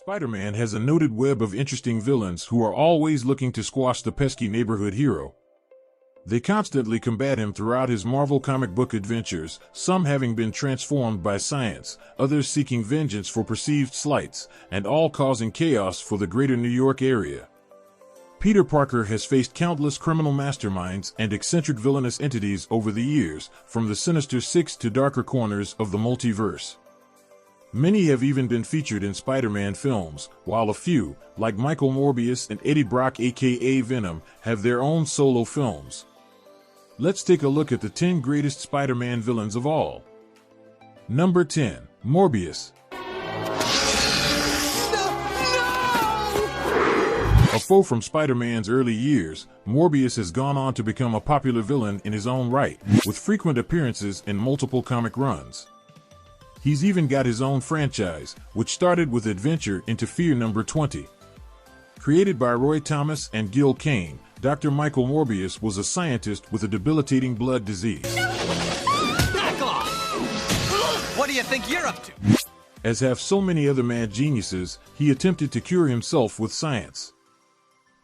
Spider-Man has a noted web of interesting villains who are always looking to squash the pesky neighborhood hero. They constantly combat him throughout his Marvel comic book adventures, some having been transformed by science, others seeking vengeance for perceived slights, and all causing chaos for the greater New York area. Peter Parker has faced countless criminal masterminds and eccentric villainous entities over the years, from the Sinister Six to darker corners of the multiverse. Many have even been featured in Spider-Man films, while a few, like Michael Morbius and Eddie Brock aka Venom, have their own solo films. Let's take a look at the 10 greatest Spider-Man villains of all. Number 10. Morbius. A foe from Spider-Man's early years, Morbius has gone on to become a popular villain in his own right, with frequent appearances in multiple comic runs. He's even got his own franchise, which started with Adventure into Fear number 20. Created by Roy Thomas and Gil Kane, Dr. Michael Morbius was a scientist with a debilitating blood disease. Back off! What do you think you're up to? As have so many other mad geniuses, he attempted to cure himself with science.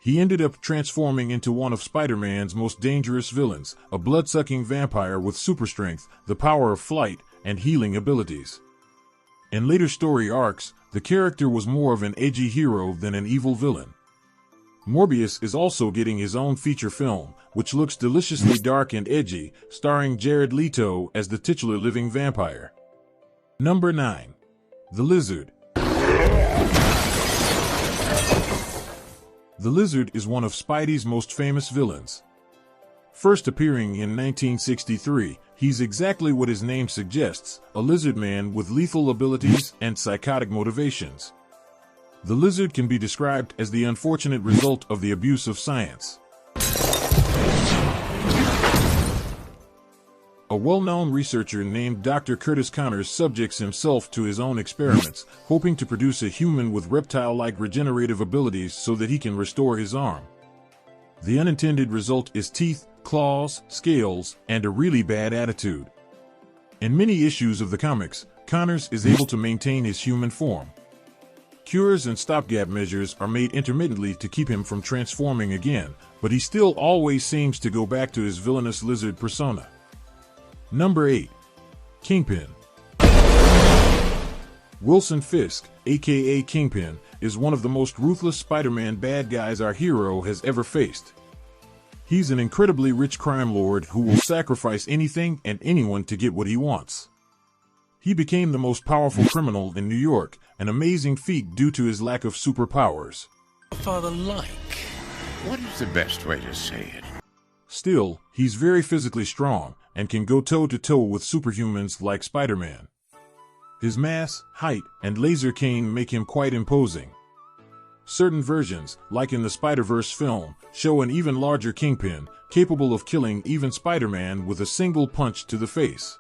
He ended up transforming into one of Spider-Man's most dangerous villains, a blood-sucking vampire with super strength, the power of flight, and healing abilities. In later story arcs, the character was more of an edgy hero than an evil villain. Morbius is also getting his own feature film, which looks deliciously dark and edgy, starring Jared Leto as the titular living vampire. Number 9. The Lizard. The Lizard is one of Spidey's most famous villains. First appearing in 1963, he's exactly what his name suggests, a lizard man with lethal abilities and psychotic motivations. The Lizard can be described as the unfortunate result of the abuse of science. A well-known researcher named Dr. Curtis Connors subjects himself to his own experiments, hoping to produce a human with reptile-like regenerative abilities so that he can restore his arm. The unintended result is teeth, claws, scales, and a really bad attitude. In many issues of the comics, Connors is able to maintain his human form. Cures and stopgap measures are made intermittently to keep him from transforming again, but he still always seems to go back to his villainous lizard persona. Number 8. Kingpin. Wilson Fisk, aka Kingpin, is one of the most ruthless Spider-Man bad guys our hero has ever faced. He's an incredibly rich crime lord who will sacrifice anything and anyone to get what he wants. He became the most powerful criminal in New York, an amazing feat due to his lack of superpowers. Father-like. What is the best way to say it? Still, he's very physically strong and can go toe-to-toe with superhumans like Spider-Man. His mass, height, and laser cane make him quite imposing. Certain versions, like in the Spider-Verse film, show an even larger Kingpin, capable of killing even Spider-Man with a single punch to the face.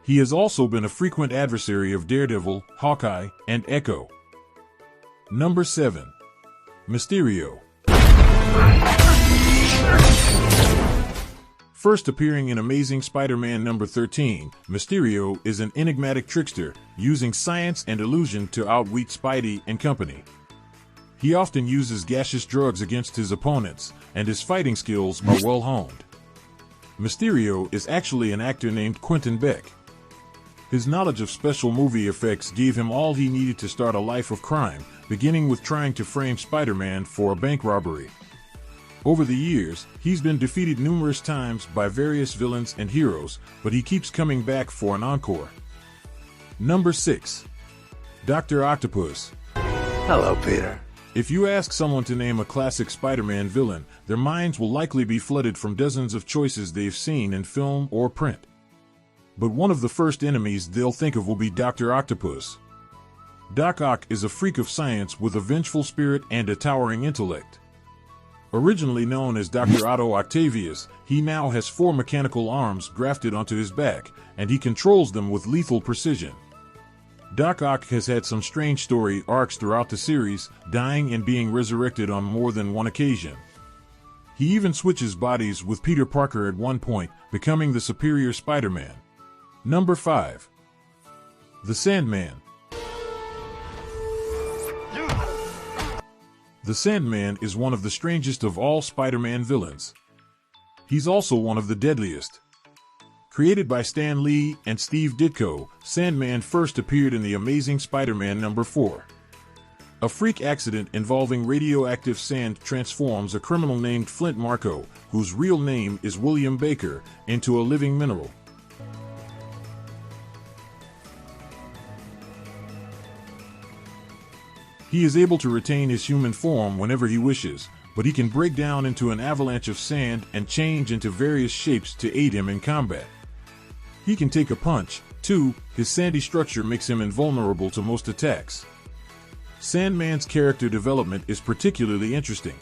He has also been a frequent adversary of Daredevil, Hawkeye, and Echo. Number 7. Mysterio. First appearing in Amazing Spider-Man number 13, Mysterio is an enigmatic trickster, using science and illusion to outwit Spidey and company. He often uses gaseous drugs against his opponents, and his fighting skills are well honed. Mysterio is actually an actor named Quentin Beck. His knowledge of special movie effects gave him all he needed to start a life of crime, beginning with trying to frame Spider-Man for a bank robbery. Over the years, he's been defeated numerous times by various villains and heroes, but he keeps coming back for an encore. Number 6. Dr. Octopus. Hello, Peter. If you ask someone to name a classic Spider-Man villain, their minds will likely be flooded from dozens of choices they've seen in film or print. But one of the first enemies they'll think of will be Dr. Octopus. Doc Ock is a freak of science with a vengeful spirit and a towering intellect. Originally known as Dr. Otto Octavius, he now has 4 mechanical arms grafted onto his back, and he controls them with lethal precision. Doc Ock has had some strange story arcs throughout the series, dying and being resurrected on more than one occasion. He even switches bodies with Peter Parker at one point, becoming the superior Spider-Man. Number 5. The Sandman. The Sandman is one of the strangest of all Spider-Man villains. He's also one of the deadliest. Created by Stan Lee and Steve Ditko, Sandman first appeared in The Amazing Spider-Man number 4. A freak accident involving radioactive sand transforms a criminal named Flint Marko, whose real name is William Baker, into a living mineral. He is able to retain his human form whenever he wishes, but he can break down into an avalanche of sand and change into various shapes to aid him in combat. He can take a punch, too. His sandy structure makes him invulnerable to most attacks. Sandman's character development is particularly interesting.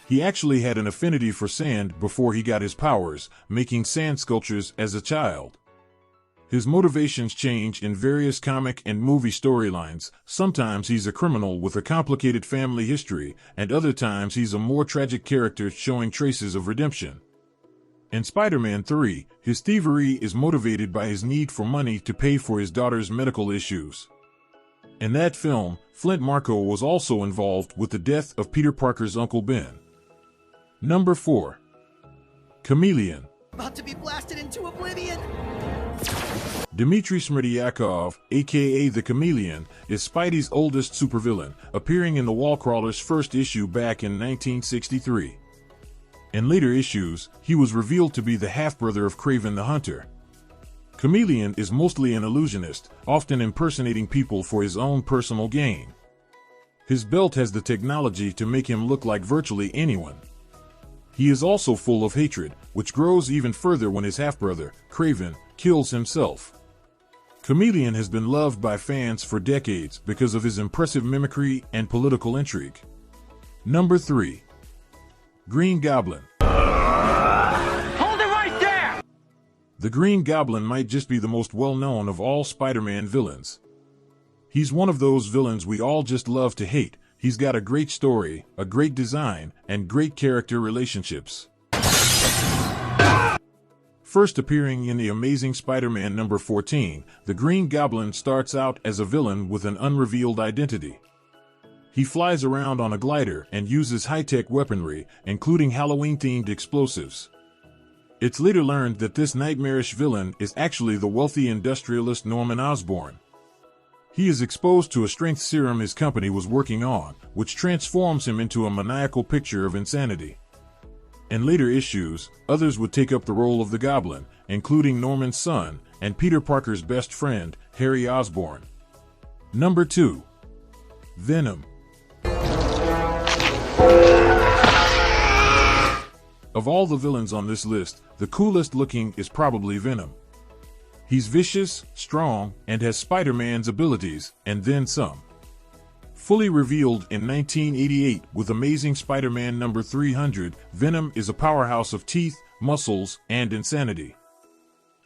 He actually had an affinity for sand before he got his powers, making sand sculptures as a child. His motivations change in various comic and movie storylines. Sometimes he's a criminal with a complicated family history, and other times he's a more tragic character showing traces of redemption. In Spider-Man 3, his thievery is motivated by his need for money to pay for his daughter's medical issues. In that film, Flint Marko was also involved with the death of Peter Parker's Uncle Ben. Number 4. Chameleon. About to be blasted into oblivion! Dmitry Smerdyakov, aka the Chameleon, is Spidey's oldest supervillain, appearing in the Wallcrawler's first issue back in 1963. In later issues, he was revealed to be the half-brother of Kraven the Hunter. Chameleon is mostly an illusionist, often impersonating people for his own personal gain. His belt has the technology to make him look like virtually anyone. He is also full of hatred, which grows even further when his half-brother, Kraven, kills himself. Chameleon has been loved by fans for decades because of his impressive mimicry and political intrigue. Number 3. Green Goblin. Hold it right there! The Green Goblin might just be the most well-known of all Spider-Man villains. He's one of those villains we all just love to hate. He's got a great story, a great design, and great character relationships. First appearing in The Amazing Spider-Man number 14, the Green Goblin starts out as a villain with an unrevealed identity. He flies around on a glider and uses high-tech weaponry, including Halloween-themed explosives. It's later learned that this nightmarish villain is actually the wealthy industrialist Norman Osborn. He is exposed to a strength serum his company was working on, which transforms him into a maniacal picture of insanity. In later issues, others would take up the role of the Goblin, including Norman's son and Peter Parker's best friend, Harry Osborn. Number 2. Venom. Of all the villains on this list, the coolest looking is probably Venom. He's vicious, strong, and has Spider-Man's abilities, and then some. Fully revealed in 1988 with Amazing Spider-Man number 300, Venom is a powerhouse of teeth, muscles, and insanity.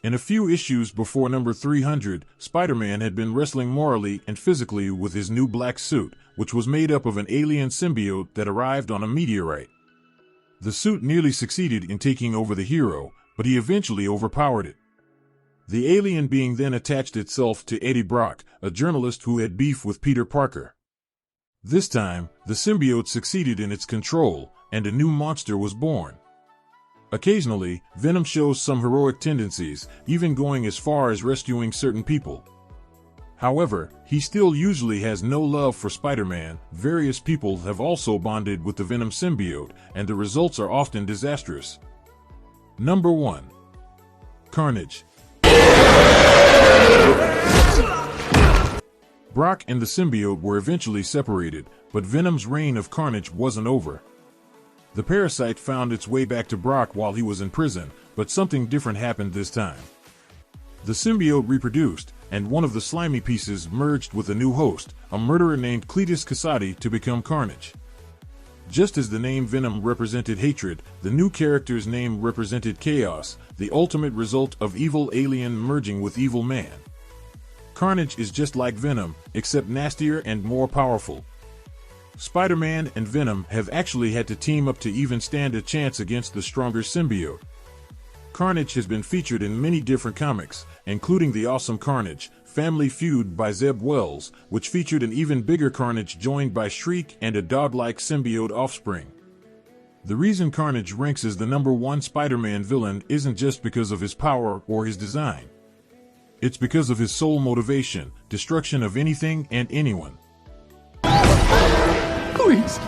In a few issues before number 300, Spider-Man had been wrestling morally and physically with his new black suit, which was made up of an alien symbiote that arrived on a meteorite. The suit nearly succeeded in taking over the hero, but he eventually overpowered it. The alien being then attached itself to Eddie Brock, a journalist who had beef with Peter Parker. This time, the symbiote succeeded in its control, and a new monster was born. Occasionally, Venom shows some heroic tendencies, even going as far as rescuing certain people. However, he still usually has no love for Spider-Man. Various people have also bonded with the Venom symbiote, and the results are often disastrous. Number 1. Carnage. Brock and the symbiote were eventually separated, but Venom's reign of carnage wasn't over. The parasite found its way back to Brock while he was in prison, but something different happened this time. The symbiote reproduced, and one of the slimy pieces merged with a new host, a murderer named Cletus Kasady, to become Carnage. Just as the name Venom represented hatred, the new character's name represented chaos, the ultimate result of evil alien merging with evil man. Carnage is just like Venom, except nastier and more powerful. Spider-Man and Venom have actually had to team up to even stand a chance against the stronger symbiote. Carnage has been featured in many different comics, including The Awesome Carnage, Family Feud by Zeb Wells, which featured an even bigger Carnage joined by Shriek and a dog-like symbiote offspring. The reason Carnage ranks as the #1 Spider-Man villain isn't just because of his power or his design. It's because of his sole motivation, destruction of anything and anyone. Please,